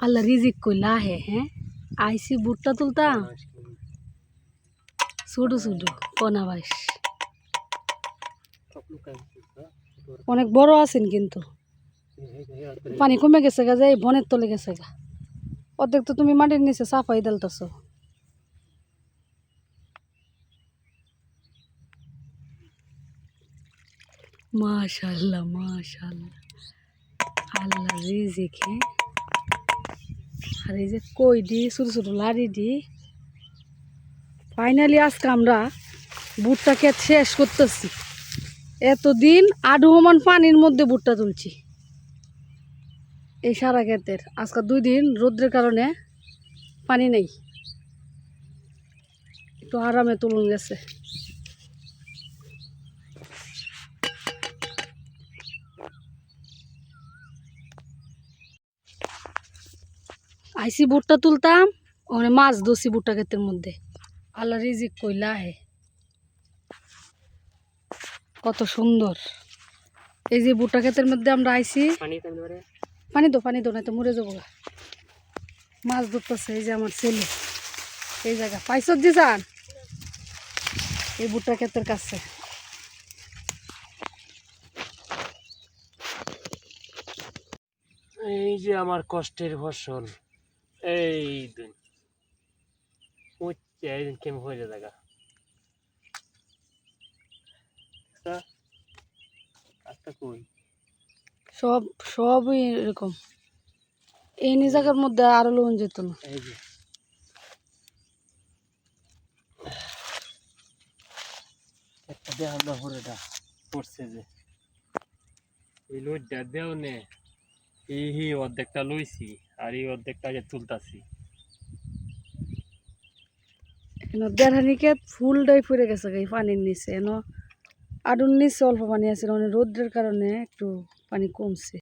আল্লাহ রিজিক কইলা হে হ্যাঁ আইসি বুটটা তুলতাম ছোট ছোট কোনা বাইশ অনেক বড় আছেন কিন্তু পানি কমে গেছে গা যাই বনের তলে গেছে গা অর্ধেক তো তুমি মাটির নিচে সাফাই দেলতেছো মাশাআল্লাহ মাশাআল্লাহ আল্লাহ রিজিক হ্যাঁ আর এই যে কই দি ছোট ছোট লাড়ি দি ফাইনালি আজকে আমরা ভুট্টা ক্ষেত শেষ করতেছি এতদিন আধুমান পানির মধ্যে ভুট্টা তুলছি এই সারা ক্ষেতের আজকে 2 দিন রোদ্রের কারণে পানি নেই একটু আরামে তুলন গেছে আইসি ভুট্টা তুলতাম ওখানে মাছ ধরছি ভুট্টা ক্ষেতের মধ্যে আল্লাহ রিজিক কইলা হে কত সুন্দর এই যে ভুট্টা ক্ষেতের মধ্যে আমরা আইসি পানি দো না তো মরে যাবো মাছ ধরতেছে এই যে আমার ছেলে এই জায়গা পাইছত যে যান এই ভুট্টা ক্ষেতের কাছে এই যে আমার কষ্টের ফসল এই দিন এই দিন কেমন হয়ে জায়গা আচ্ছা কই সবই এরকম এই জায়গার মধ্যে আরো লোন যেত না এই যে একটা দেওয়ার পুরোটা পড়ছে যে এই লোডটা দেও নে এই অর্ধেকটা লইছি আর এই অর্ধেকটা যে তুলতাছি দেড়হানি ক্ষেত ফুলটাই ফুরে গেছে এই পানির নিচে আডুর নিচে অল্প পানি আছে মানে রোদ্রের কারণে একটু পানি কমছে